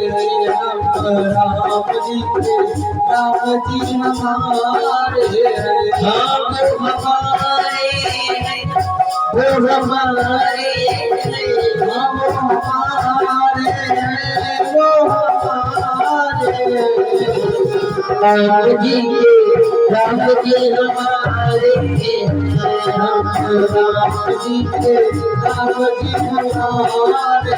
राम जी के राम जी हमारे हम हमारे वो हमारे हम हमारे वो हमारे राम जी के राम जी हमारे हम राम जी के राम जी हमारे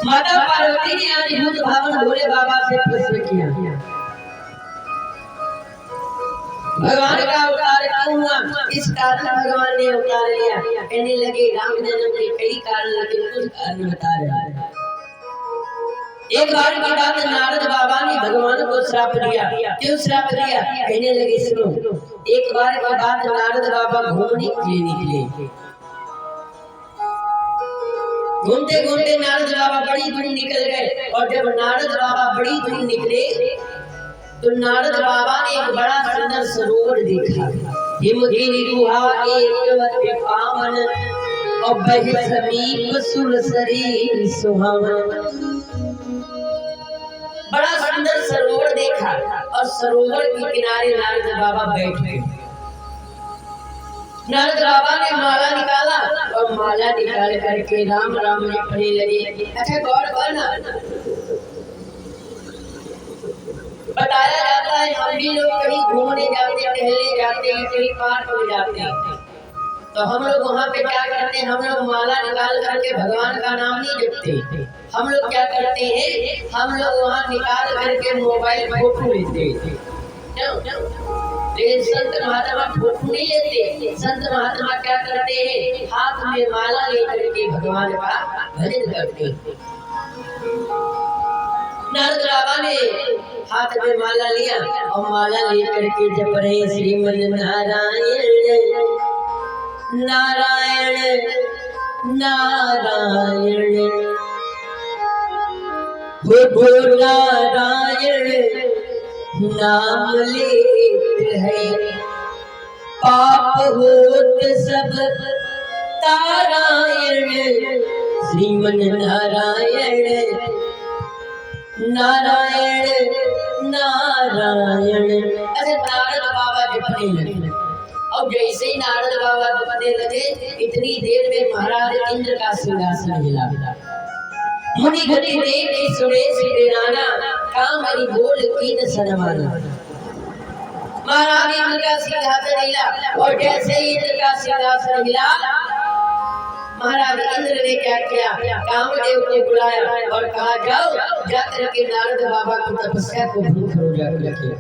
माता पार्वती ने अद्भुत भावन भोले बाबा से प्रश्न किया, भगवान का अवतार क्यों हुआ? इस कारण भगवान ने अवतार लिया। कहने लगे राम जन्म के कई कारण, लेकिन कुछ कारण बता रहे हैं। एक बार की बात, नारद बाबा ने भगवान को श्राप दिया। क्यों श्राप दिया? कहने लगे सुनो, एक बार की बात, नारद बाबा घूमने के लिए निकले। घूमते घूमते नारद बाबा बड़ी दूर निकल गए, और जब नारद बाबा बड़ी दूर निकले तो नारद बाबा ने एक बड़ा सुंदर सरोवर देखा। हिमगिरि गुहा एक पावन और बहे समीप सुरसरी सुहावन। बड़ा सुंदर सरोवर देखा और सरोवर के किनारे नारद बाबा बैठ गए। नारद बाबा ने माला निकाला और माला निकाल करके राम राम लिखने लगे। अच्छा गौर करना, बताया जाता है हम भी लोग कहीं घूमने जाते, टहलने जाते हैं, कहीं पार्क में जाते हैं, तो हम लोग वहाँ पे क्या करते हैं? हम लोग माला निकाल करके भगवान का नाम नहीं जपते। हम लोग क्या करते हैं? हम लोग वहाँ निकाल करके मोबाइल फोटो लेते हैं। लेकिन संत महात्मा फोटो नहीं लेते। संत महात्मा क्या करते हैं? हाथ में माला लेकर के भगवान का भजन करते हैं। नारद बाबा ने हाथ में माला लिया और माला लेकर के जप रहे श्रीमन नारायण नारायण नारायण हो नारायण नाम लेते हैं, पाप होत सब तारायण श्रीमन नारायण नारायण नारायण। अच्छा नारद बाबा जपने लगे, और जैसे ही नारद बाबा जपने लगे इतनी देर में महाराज इंद्र का सिंहासन हिला। मुनि गति देख सुने श्री नाना काम हरि बोल कीन सनमाना। महाराज इंद्र का सिंहासन हिला, और जैसे ही इंद्र का सिंहासन हिला महाराज इंद्र ने क्या किया? कामदेव को बुलाया और कहा जाओ जाकर के नारद बाबा की तपस्या को भंग करो। जाकर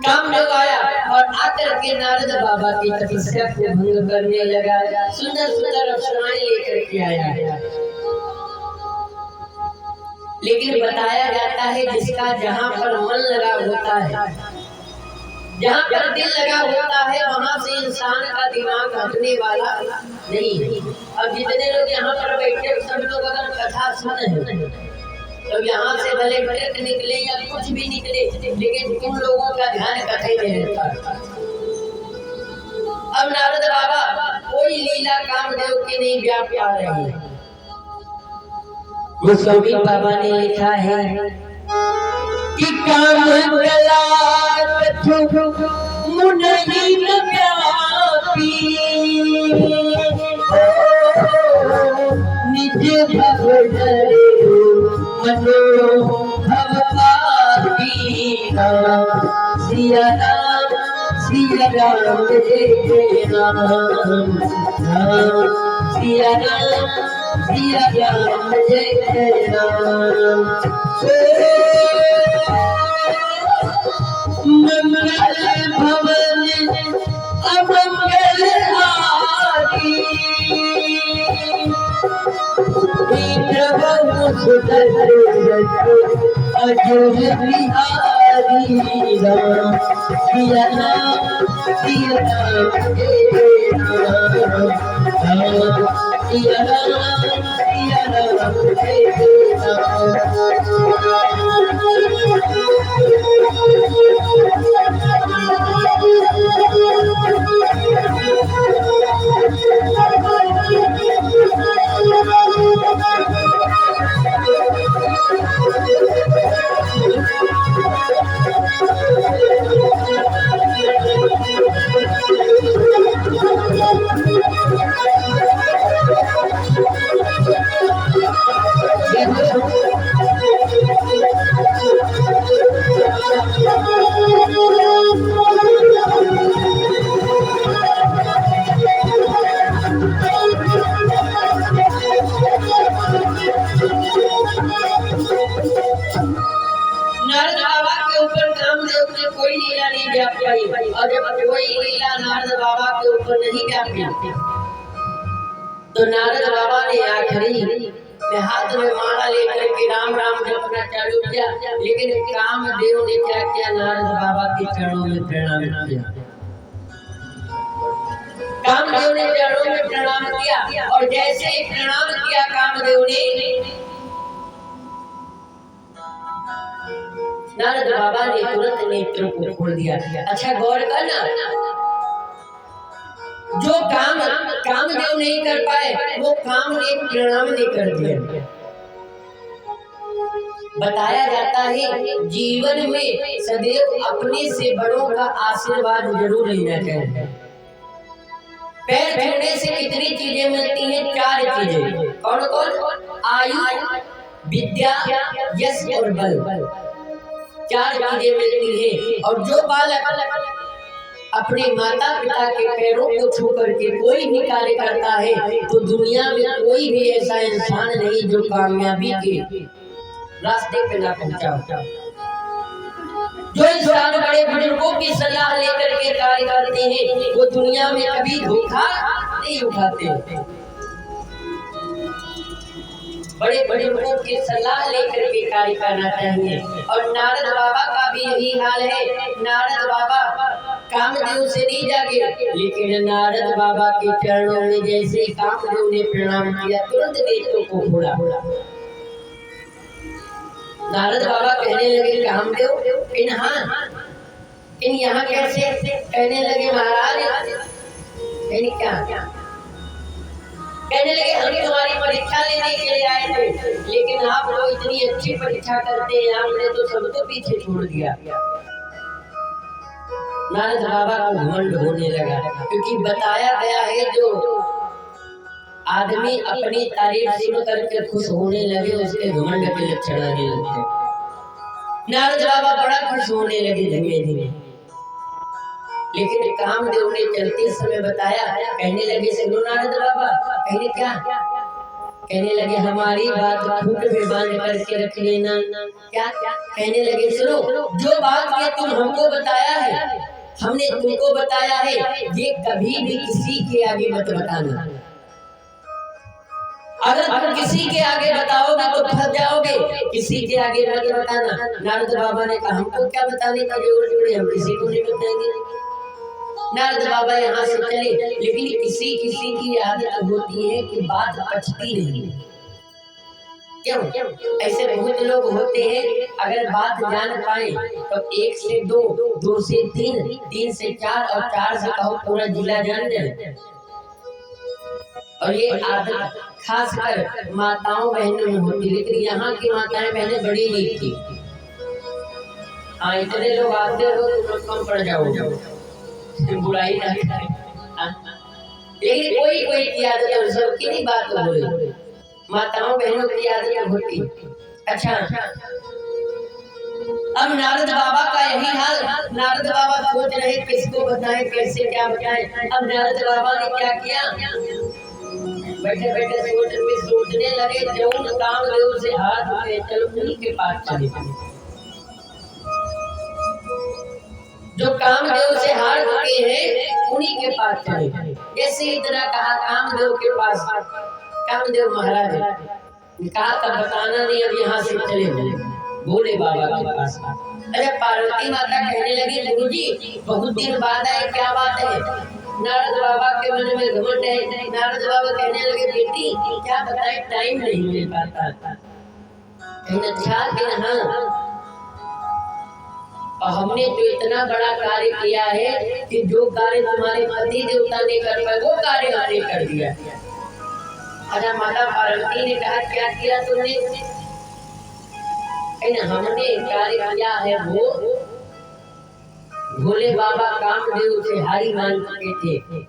कामदेव आया और आकर के नारद बाबा की तपस्या को भंग करने लगा। सुंदर सुंदर अप्सराएं लेकर के आया। लेकिन बताया जाता है जिसका जहाँ पर मन लगा होता है, जहाँ पर दिल लगा होता है, वहाँ से इंसान का दिमाग हटने वाला नहीं है। अब जितने लोग यहाँ पर बैठे सब लोग अगर कथा सुने तो यहाँ से भले ट्रक निकले या कुछ भी निकले, लेकिन तुम लोगों का ध्यान कथा में रहता है। अब नारद बाबा कोई लीला कामदेव की नहीं व्याप पा रहे हैं। गोस्वामी बाबा ने लिखा है कि काम मुनहि न व्यापी निज भव डरे मनोभव पापीना सिया राम जय जय राम राम सिया राम जय जय राम मंगल भवन अमंगल हारी प्रभु सुदर्शन अजर बिहारी राम सिया राम जय राम राम सिया राम जय नारद बाबा के ऊपर कामदेव ने कोई लीला नहीं व्याप पाई और जब कोई लीला नारद बाबा के ऊपर नहीं व्यापी तो नारद बाबा ने आखिरी में हाथ में माला लेकर के राम राम जपना चालू किया, लेकिन कामदेव ने क्या किया, नारद बाबा के चरणों में प्रणाम किया। कामदेव ने चरणों में प्रणाम किया और जैसे ही प्रणाम किया कामदेव ने नारद बाबा ने तुरंत नेत्रों को खोल दिया। अच्छा गौर करना, जो काम कामदेव नहीं कर पाए वो काम ने प्रणाम ने कर दिया। बताया जाता है जीवन में सदैव अपने से बड़ों का आशीर्वाद जरूर लेना चाहिए। पैर छूने से कितनी चीजें मिलती हैं? 4 चीजें। कौन कौन? आयु, विद्या, यश और बल। 4 चीजें मिलती है। और जो बालक अपने माता पिता के पैरों को छू करके कोई भी कार्य करता है तो दुनिया में कोई भी ऐसा इंसान नहीं जो कामयाबी के रास्ते पे ना पहुंचा। जो इंसान बड़े बुजुर्गों की सलाह लेकर के कार्य करते हैं वो दुनिया में कभी धोखा नहीं उठाते। बड़े बड़े लोगों की सलाह लेकर के कार्य करना चाहिए। और नारद बाबा का भी यही हाल है। नारद बाबा कामदेव से नहीं जागे, लेकिन नारद बाबा के चरणों में जैसे कामदेव ने प्रणाम किया तुरंत नेत्रों को खोला। नारद बाबा कहने लगे कामदेव इन यहाँ कैसे? कहने लगे महाराज क्या? कहने लगे हम तुम्हारी परीक्षा लेने के लिए आए थे, लेकिन आप लोग इतनी अच्छी परीक्षा करते हैं, आपने तो सबको पीछे छोड़ दिया। नारद बाबा को घमंड होने लगा, क्योंकि बताया गया है जो आदमी अपनी तारीफ सुन करके खुश होने लगे उसके घमंड के लक्षण आने लगते। नारद बाबा बड़ा खुश होने लगे धीरे धीरे, लेकिन कामदेव ने चलते समय बताया। कहने लगे सुनो नारद बाबा। कहने क्या? कहने लगे हमारी बात फूट में बांध करके रख लेना। क्या? कहने लगे सुनो, जो बात ये तुम हमको बताया है, हमने तुमको बताया है, ये कभी भी किसी के आगे मत बताना। अगर तुम किसी के आगे बताओगे तो फंस जाओगे, किसी के आगे मत बताना। नारद बाबा ने कहा हमको क्या बताने का जरूरत पड़ी, हम किसी को नहीं बताएंगे। नारद बाबा यहाँ से चले, लेकिन किसी किसी की आदत होती है कि बात पचती नहीं। क्यों? ऐसे बहुत लोग होते हैं अगर बात जान पाए तो 1 से 2, 2 से 3, 3 से 4 और 4 से कहो पूरा जिला जान जाए। और ये आदत खासकर माताओं बहनों में होती, लेकिन यहाँ की माताएं बहनें बड़ी नहीं थी। हाँ इतने लोग आते हो तो कम पड़ जाओगे, बुराई ना करें। लेकिन कोई की आदत है, सबकी नहीं बात हो रही। माताओं बहनों की आदत होती। अच्छा, अब नारद बाबा का यही हाल। नारद बाबा सोच रहे किसको बताएं, कैसे क्या बताएं। अब नारद बाबा ने क्या किया, बैठे बैठे सोचने लगे, जौन कामदेव से हाथ में चलो उन्हीं के पास चले। जो कामदेव से हार चुके हैं उन्हीं के पास चले। जैसे इतना कहा कामदेव के पास, कामदेव महाराज ने कहा तब बताना नहीं, अब यहाँ से चले भोले बाबा के पास। अरे पार्वती माता कहने लगी, गुरुजी बहुत दिन बाद आए, क्या बात है? नारद बाबा के मन में घमंड है। नारद बाबा कहने लगे, बेटी क्या बताएं, टाइम नहीं मिल पाता। अच्छा दिन, हाँ, और हमने तो इतना बड़ा कार्य किया है कि जो कार्य तुम्हारे पति देवता ने कर पाए वो कार्य हमने कर दिया। अरे माता पार्वती ने कहा, क्या किया तुमने? हमने कार्य किया है वो भोले बाबा कामदेव से हारी मान चुके थे।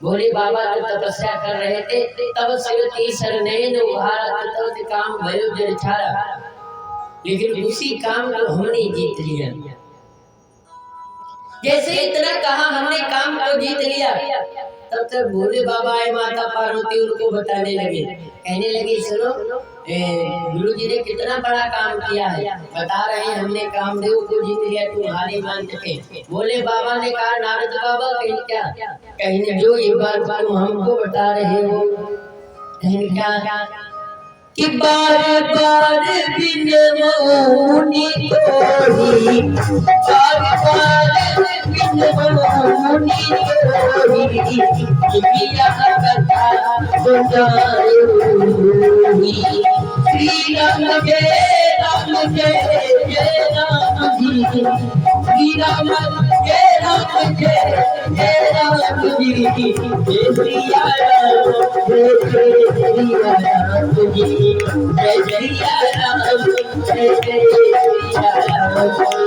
भोले बाबा तो तपस्या कर रहे थे, तब सवती सरनैन उभारा तब से काम भयो जल छाड़ा, लेकिन उसी काम को हमने जीत लिया। जैसे इतना कहा हमने काम को जीत लिया, तब तक भोले बाबा आए, माता पार्वती उनको बताने लगे, कहने लगे, सुनो गुरु जी ने कितना बड़ा काम किया है, बता रहे हैं हमने कामदेव को जीत लिया, तुम्हारे मान चुके। भोले बाबा ने कहा, नारद बाबा कहीं क्या, कहीं जो ये बात तुम हमको बता रहे हो, कहीं क्या कि बार बार बिन मौनी तोरी, बार बार बिन मौनी तोरी, किया कथा सुनायो। श्री राम जय राम जय जय राम जी, श्री राम जय राम जय जय राम जी, जय श्री राम जय श्री राम जी, जय श्री राम जय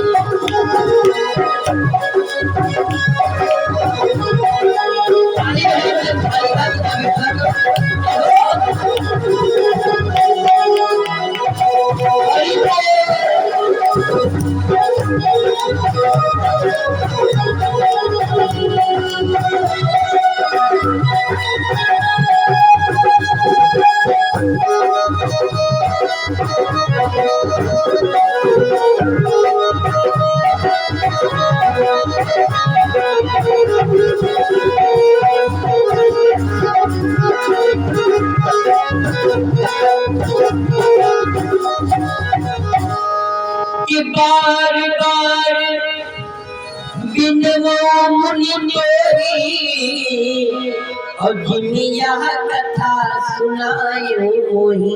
बार बार बिन मुनि तोरी, और दुनिया कथा सुनायो मोहि।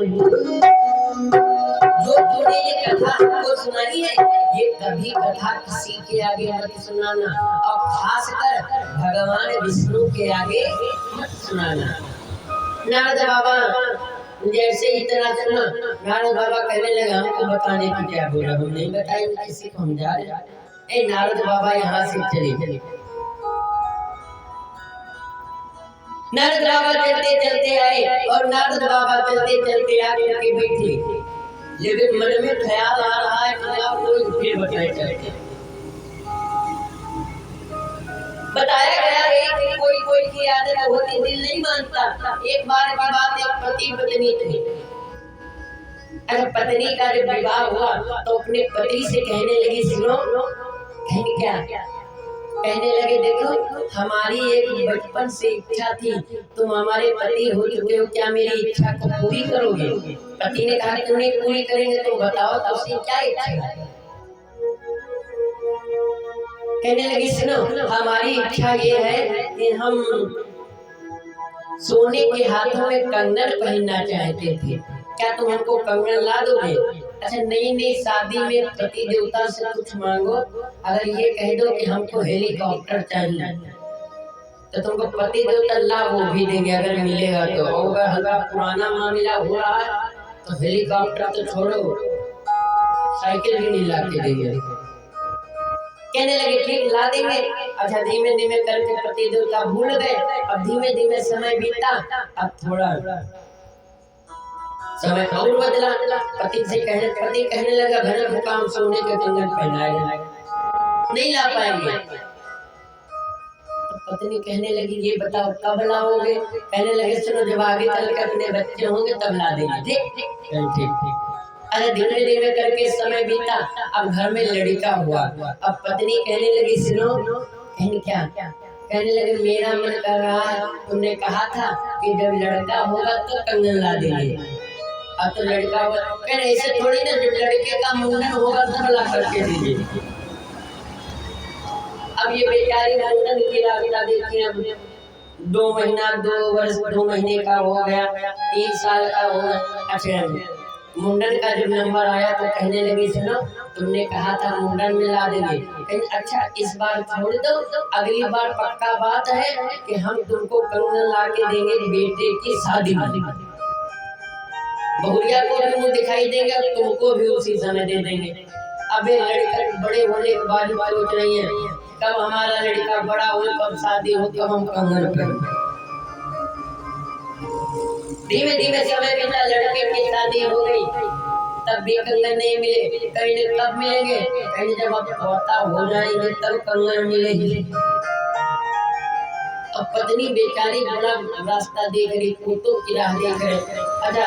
जो तूने ये कथा हमको सुनाई है, ये कभी कथा किसी के आगे मत सुनाना, और खासकर भगवान विष्णु के आगे मत सुनाना। नारद बाबा जैसे इतना सुना, नारद बाबा कहने लगे, हमको बताने की क्या बोला, हम नहीं बताएंगे किसी को, हम जा रहे। नारद बाबा यहाँ से चले। नारद बाबा चलते चलते आए, और नारद बाबा चलते चलते आगे के बैठे, लेकिन मन में ख्याल आ रहा है कोई फिर बताए चलते। बताया गया है कि कोई कोई की आदत होती, दिल नहीं मानता। एक बार की बात, एक पति पत्नी थे। अगर पत्नी का जब विवाह हुआ तो अपने पति से कहने लगी, सुनो, कहने क्या, कहने लगे, देखो हमारी एक बचपन से इच्छा थी, तुम हमारे पति हो चुके हो, क्या मेरी इच्छा को पूरी करोगे? पति ने कहा, क्यों नहीं पूरी करेंगे, तुम बताओ तो उसकी क्या इच्छा है? कहने लगी, सुनो, हमारी इच्छा ये है कि हम सोने के हाथों में कंगन पहनना चाहते थे, क्या तुम हमको कंगन ला दोगे? अच्छा, नई नई शादी में पति देवता से कुछ मांगो, अगर ये कह दो कि हमको हेलीकॉप्टर चाहिए तो तुमको पति देवता ला वो भी देंगे, अगर मिलेगा तो। और अगर पुराना मामला हो रहा है तो हेलीकॉप्टर तो छोड़ो, साइकिल भी नहीं ला के देंगे। कहने लगे, ठीक ला देंगे। अच्छा, धीमे धीमे करके पति देवता भूल गए। अब धीमे धीमे समय बीता, अब थोड़ा समय और बदला। पति कहने लगा घर मुकाम सोने के कंगन पहनाए नहीं ला पाएंगे। पत्नी कहने लगी ये बताओ कब लाओगे? कहने लगे सुनो जब आगे चल के अपने बच्चे होंगे तब ला देंगे। ठीक। अरे धीरे धीरे करके समय बीता, अब घर में लड़का हुआ। अब पत्नी कहने लगी सुनो, कहने क्या? कहने लगे मेरा मन कर रहा है, तुमने कहा था कि जब लड़का होगा तो कंगन ला देंगे, अब तो लड़का हुआ। कहने ऐसे थोड़ी ना, जब लड़के का मुंडन होगा तब ला करके दीजिए। अब ये बेचारी मुंडन की रास्ता देखिए, अब 2 महीना 2 वर्ष 2 महीने का हो गया, 3 साल का हो गया। अच्छा मुंडन का जब नंबर आया तो कहने लगी सुनो तुमने कहा था मुंडन में ला देंगे। कहने अच्छा इस बार छोड़ दो, अगली बार पक्का बात है कि हम तुमको कंगन ला के देंगे बेटे की शादी में। बहुरिया को भी मुंह दिखाई देंगे और तुमको भी उसी समय दे देंगे। अबे लड़का बड़े होने के बाद सोच रही है कब हमारा लड़का बड़ा हो, कब शादी हो, कब हम कंगन करें। धीमे धीमे समय बीता, लड़के की शादी हो गई, तब भी कंगन नहीं मिले। कहीं कब मिलेंगे? कहीं जब अब पोता हो जाएंगे तब कंगन मिलेगी। अब पत्नी बेचारी बड़ा रास्ता देख रही, फोटो की राह देख रहे। अच्छा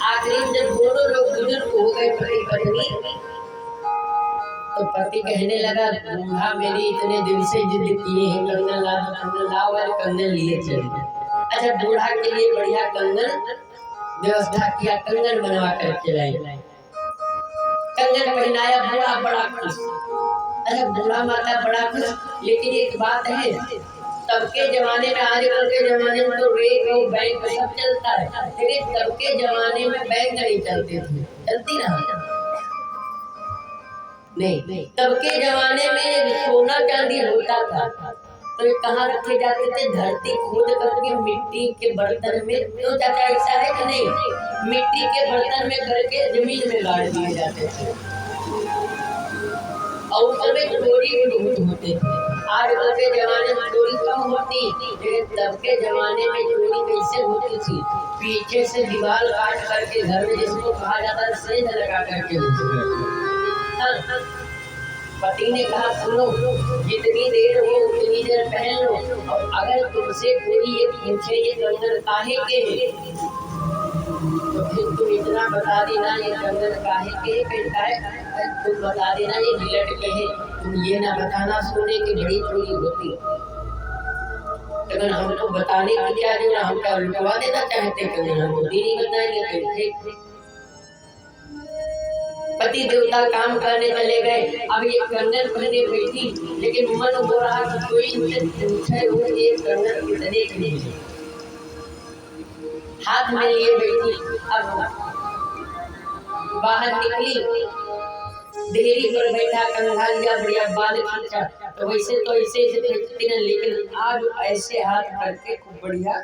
आखिरी जब दोनों लोग बुजुर्ग हो गए पति पत्नी, तो पति कहने लगा दूल्हा मेरी इतने दिन से जिद किए हैं कंगन ला दो, कंगन लाओ, वाले कंगन लिए चले। अच्छा दूल्हा के लिए बढ़िया कंगन व्यवस्था किया, कंगन बनवा कर चलाए, कंगन पहनाया, बूढ़ा बड़ा खुश। अच्छा बूढ़ा माता बड़ा खुश, लेकिन एक बात है तब के जमाने में, आजकल के जमाने में तो रेक और बैंक सब चलता है, लेकिन तब के जमाने में बैंक नहीं चलते थे, चलती ना नहीं। तब के जमाने में सोना चांदी होता था तो ये कहाँ रखे जाते थे? धरती खोद करके मिट्टी के बर्तन में। तो चाचा ऐसा है कि नहीं? मिट्टी के बर्तन में करके जमीन में गाड़ दिए जाते थे और उसमें चोरी भी बहुत होते थे। आजकल के जमाने में चोरी कम होती, लेकिन तब के जमाने में चोरी कैसे होती थी? पीछे से दीवार काट करके घर में, जिसको कहा जाता है सेंध लगा करके। पति ने कहा सुनो जितनी देर हो उतनी देर पहन लो, और अगर तुमसे कोई ये पूछे ये कंगन काहे के है तो फिर तुम इतना बता देना ये कंगन काहे के है, तुम बता देना ये गिलट के है, तुम ये ना बताना सोने की बड़ी चोरी होती। लेकिन हमको बताने की क्या जो हम क्या लुटवा देना चाहते, कंगन हमको नहीं बताएंगे कैसे। पति देवता काम करने चले गए। अब ये कंगन पहने बैठी, लेकिन मन हो रहा कि कोई पूछे हो ये कंगन कितने की है, हाथ में लिए बैठी। अब बाहर निकली, देहरी पर बैठा, कंघा लिया, बढ़िया बाल खींचा, तो वैसे तो ऐसे देखती ना, लेकिन आज ऐसे हाथ करके खूब बढ़िया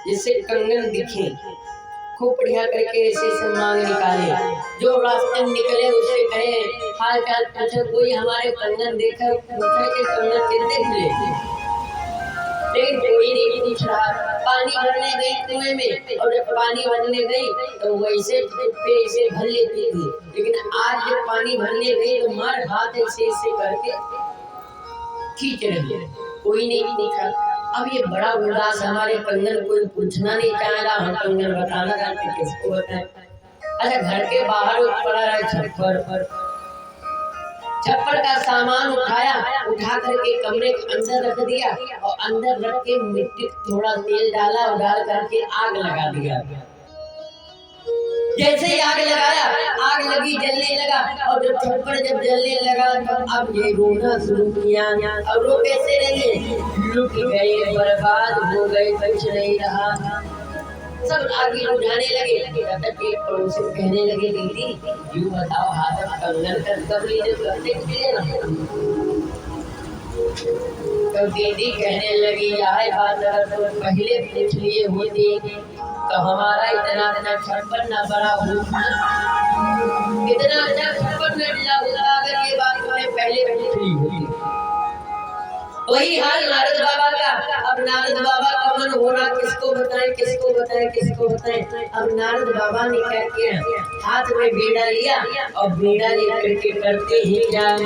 जैसे कंगन दिखे, खूब बढ़िया करके ऐसे मांग निकाले। जो रास्ते में निकले उसे कहे हाल चाल पूछे, कोई हमारे कंगन देखा पूछे कि कंगन कितने मिले, लेकिन कोई नहीं पूछ रहा। पानी भरने गई कुएं में, और जब पानी भरने गई तो वैसे पे ऐसे भर लेती थी, लेकिन आज जब पानी भरने गई तो मार हाथ ऐसे ऐसे करके खींच रही, कोई नहीं पूछा। अब ये बड़ा उदास, हमारे कंगन कोई पूछना नहीं चाह रहा, हम कंगन बताना चाहते किसको बताएं। अच्छा घर के बाहर पड़ा रहा छप्पर का सामान उठाया, उठा करके कमरे के अंदर रख दिया, और अंदर रख के मिट्टी थोड़ा तेल डाला और डाल करके आग लगा दिया। जैसे ही आग लगाया, आग लगी, जलने लगा, और जब छप्पर जब जलने लगा तो अब ये रोना शुरू किया। और रो कैसे रही? लुट गए, बर्बाद हो गए, कुछ नहीं रहा। सब आगे बुझाने लगे। तब तक एक पड़ोसी कहने लगे दीदी यूँ बताओ हाथ कंगन कब लीजिए, करते किए ना। तो दीदी कहने लगी यार बात अगर तुम पहले पूछ लिए होती तो हमारा इतना छप्पर न बड़ा होता, इतना अच्छा छप्पर न मिला होता अगर ये बात तुमने पहले पूछ ली होती। वही हाल नारद बाबा का। अब नारद बाबा का मन हो रहा किसको बताएं, किसको बताएं, किसको को बताएं। अब नारद बाबा ने क्या किया, हाथ में बीड़ा लिया और बीड़ा लेकर के करते ही क्या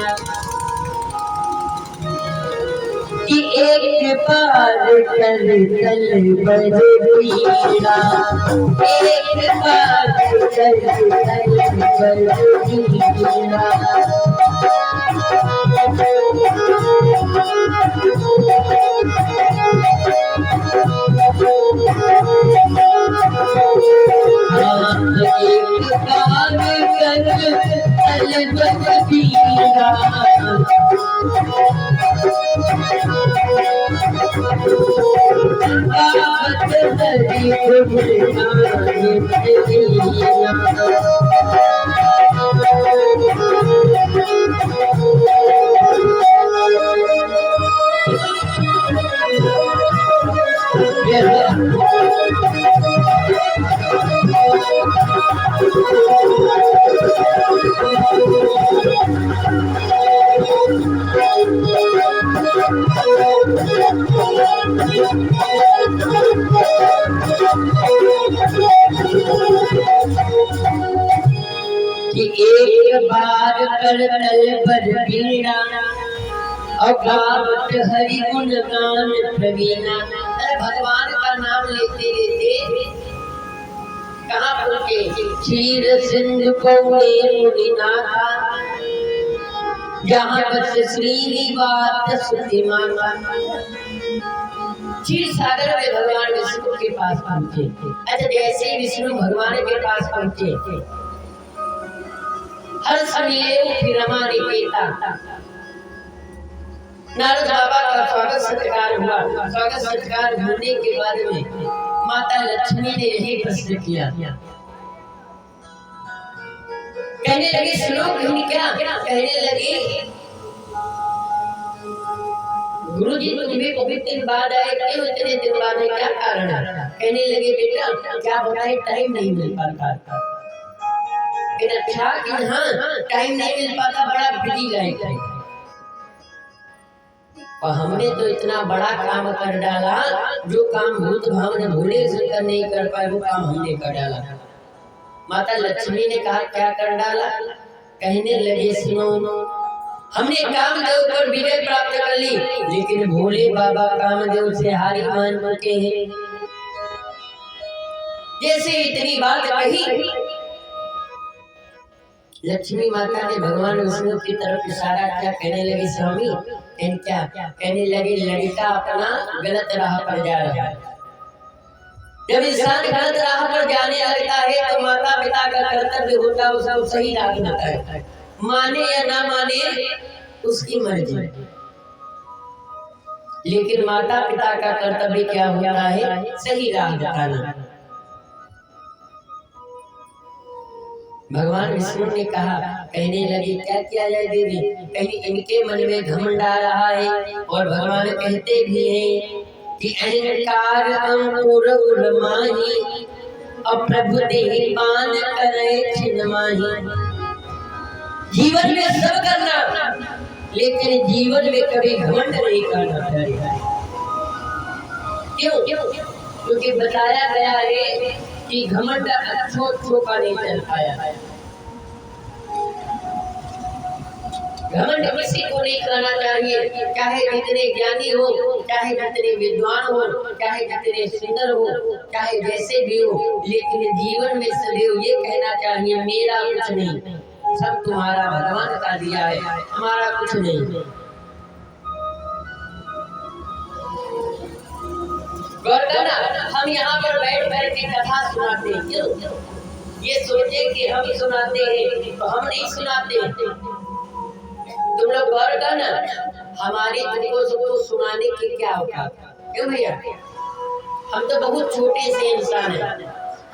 कि एक बार कर तल बजे बीड़ा, एक बार कर तल बजे बीड़ा। कि एक बार कर तल पर बीड़ा और गावत हरि गुण गान प्रवीणा। भगवान का नाम लेते लेते कहाँ पहुँचे, क्षीर सिंधु कौड़े मुनिनाथा, जहाँ बस श्रीनिवास सुति माता। क्षीर सागर में भगवान विष्णु के पास पहुँचे। अच्छा, जैसे विष्णु भगवान के पास पहुँचे, हर्ष मिले फिर हमारी पिता। नारद बाबा का स्वागत सत्कार हुआ। स्वागत सत्कार होने के बाद में माता लक्ष्मी ने यही प्रश्न किया, कहने लगी श्लोक ही क्या, कहने लगी गुरु जी तुम्हें बहुत दिन बाद आए, क्यों इतने दिन बाद है, क्या कारण है? कहने लगे बेटा क्या बताए, टाइम नहीं मिल पाता। अच्छा कि हाँ टाइम नहीं मिल पाता, बड़ा बिजी लाइफ है। और हमने तो इतना बड़ा काम कर डाला, जो काम भूत भावना भोले शंकर नहीं कर पाए वो काम हमने कर डाला। माता लक्ष्मी ने कहा क्या कर डाला? कहने लगे सुनो, हमने कामदेव पर विजय प्राप्त कर ली, लेकिन भोले बाबा कामदेव से हारी मान चुके हैं। जैसे इतनी बात कही, लक्ष्मी माता ने भगवान विष्णु की तरफ इशारा किया, कहने लगी स्वामी क्या? कहने लगे लड़का अपना गलत राह पर जा रहा है। जब इंसान गलत राह पर जाने लगता है तो माता पिता का कर्तव्य होता है उसको सही राह बताए, माने या ना माने उसकी मर्जी। लेकिन माता पिता का कर्तव्य क्या होता है? सही राह बताना। भगवान विष्णु ने कहा, कहने लगे क्या किया जाए देवी? कहीं इनके मन में घमंड आ रहा है, और भगवान कहते भी हैं कि अहंकार अंकुर उर्माही, और प्रभु देहि पान करे छिन माही। जीवन में सब करना, लेकिन जीवन में कभी घमंड नहीं करना चाहिए। क्यों? क्योंकि बताया गया है कि घमंड अच्छों का नहीं चल पाया। घमंड किसी को नहीं करना चाहिए, चाहे जितने ज्ञानी हो, चाहे जितने विद्वान हो, चाहे जितने सुंदर हो, चाहे जैसे भी हो, लेकिन जीवन में सदैव ये कहना चाहिए मेरा कुछ नहीं, सब तुम्हारा भगवान का दिया है, हमारा कुछ नहीं। हम यहाँ पर बैठ करके कथा सुनाते हैं, क्यों? ये सोचे कि हम सुनाते हैं तो हम नहीं सुनाते। तुम लोग गौर करना, हमारे तुमको सबको सुनाने की क्या होता? क्यों भैया? हम तो बहुत छोटे से इंसान हैं,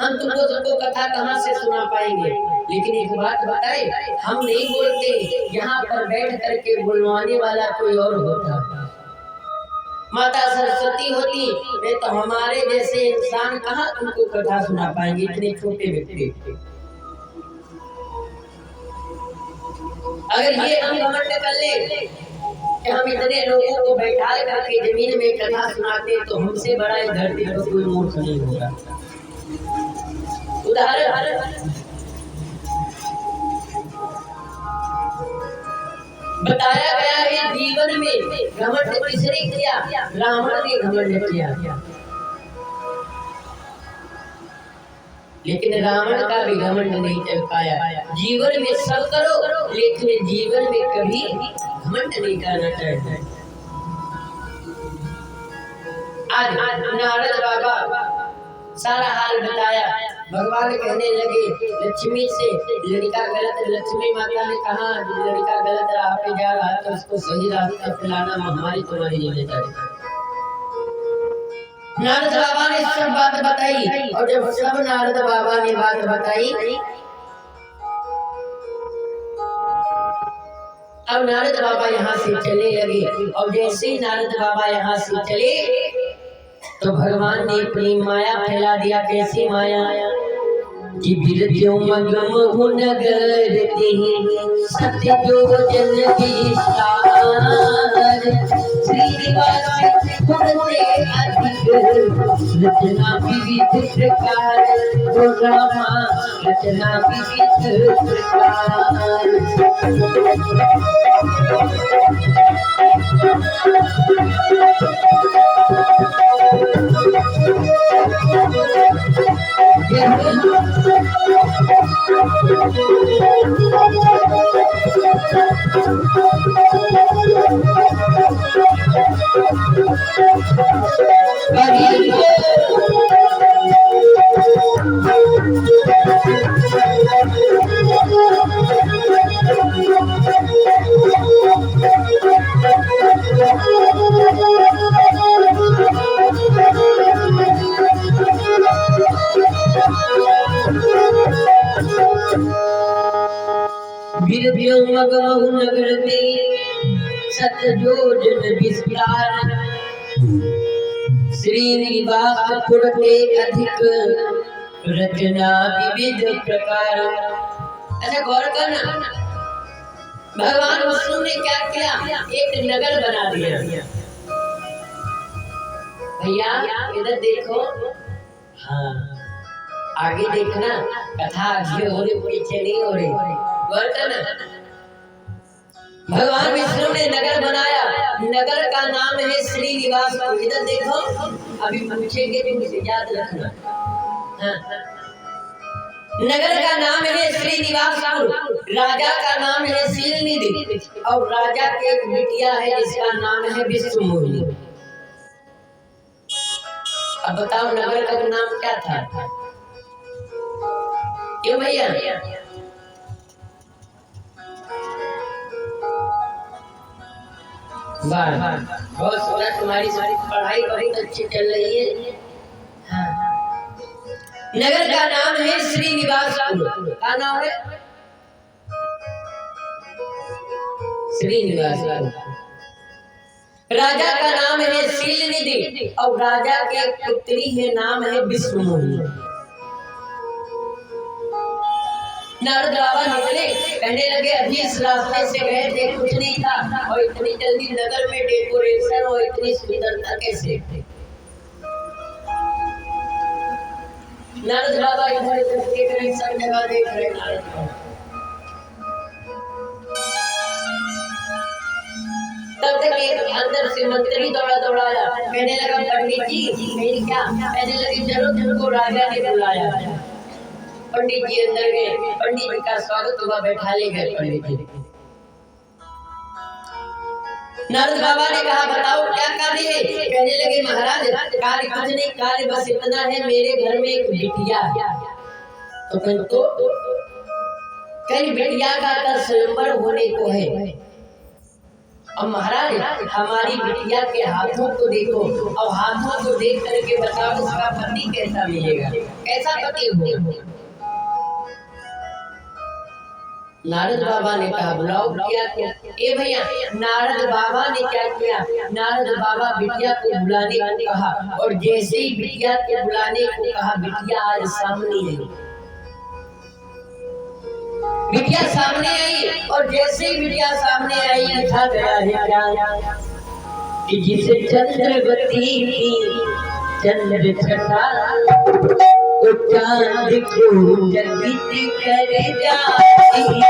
हम तुमको सबको कथा कहाँ से सुना पाएंगे? लेकिन एक बात बताए, हम नहीं बोलते, यहाँ पर बैठ करके बुलवाने वाला कोई और होता। माता सरस्वती होती नहीं तो हमारे जैसे इंसान कहाँ तुमको कथा सुना पाएंगे, इतने छोटे व्यक्ति। अगर ये हम घमंड कर ले कि हम इतने लोगों को बैठा करके जमीन में कथा सुनाते, तो हमसे बड़ा धरती पर कोई मूर्ख नहीं होगा। उदाहरण बताया गया है। जीवन में घमंड किसने किया? रावण ने घमंड किया, लेकिन रावण का भी घमंड नहीं चल पाया। जीवन में सब करो, लेकिन जीवन में कभी घमंड नहीं करना चाहिए। आज नारद बाबा सारा हाल बताया। भगवान कहने लगे लक्ष्मी से, लड़का गलत, लक्ष्मी माता ने कहा लड़का गलत राह पे जा रहा है तो उसको सही रास्ते पे लाना हमारी तुम्हारी जिम्मेदारी। नारद बाबा ने सब बात बताई, और जब सब नारद बाबा ने बात बताई, अब नारद बाबा यहाँ से चलने लगे। और जैसे ही नारद बाबा यहाँ से चले तो भगवान ने अपनी माया फैला दिया। कैसी माया? कि बिरजो मगम नगर सत्य जो जन विस्तार श्रीनिवास पुरते अधिक रचना विविध प्रकार तो रामा रचना विविध प्रकार। नगर में सतजो जन विस्तार श्रीनिवास पुरते अधिक रचना विविध प्रकार। अच्छा गौर करना, भगवान विष्णु ने क्या किया? एक नगर बना दिया। भैया इधर देखो, हाँ आगे देखना, कथा आगे हो रही पीछे नहीं हो रही। गौर करना, भगवान विष्णु ने नगर बनाया, नगर का नाम है श्रीनिवास। इधर देखो, अभी पूछेंगे तो मुझे याद रखना। हाँ। नगर का नाम है श्रीनिवासपुर, राजा का नाम है शीलनिधि, और राजा के एक बिटिया है जिसका नाम है विष्णुमोहिनी। अब बताओ नगर का नाम क्या था? क्यों भैया? वाह बहुत सुंदर, तुम्हारी सारी पढ़ाई बहुत अच्छी चल रही है। हाँ। नगर का नाम है श्रीनिवासपुर। क्या नाम है? श्रीनिवासपुर। राजा का नाम है शीलनिधि, और राजा के पुत्री है नाम है विष्णुमोहिनी। नारद बाबा निकले, कहने लगे अभी इस रास्ते से गए थे कुछ नहीं था, और इतनी जल्दी नगर में डेकोरेशन और इतनी सुंदरता कैसे? नारद बाबा इधर उधर देख रहे, सब जगह देख रहे। नारद बाबा तब तक एक अंदर से मंत्री दौड़ा दौड़ा आया, कहने लगा पंडित जी मेरी क्या? कहने लगे चलो तुमको राजा ने बुलाया। पंडित जी अंदर गए, पंडित जी का स्वागत हुआ, बैठा ले गए पंडित जी। नारद बाबा ने कहा बताओ क्या कार्य है? कहने लगे महाराज कार्य कुछ नहीं, कार्य बस इतना है, मेरे घर में एक बिटिया है। तो कहीं बिटिया का स्वयंवर होने को है। और महाराज हमारी बिटिया के हाथों को देखो, और हाथों को देख करके बताओ उसका पति कैसा मिलेगा, कैसा पति हो? नारद बाबा ने कहा बुलाओ क्या किया? ए भैया नारद बाबा ने क्या किया? नारद बाबा बिटिया को बुलाने को कहा, और जैसे ही बिटिया को बुलाने को कहा बिटिया आज सामने आई। बिटिया सामने आई, और जैसे ही बिटिया सामने आई लिखा गया है क्या? कि जिसे चंद्रवती की चंद्र छटा तो चांद को चकित कर जाए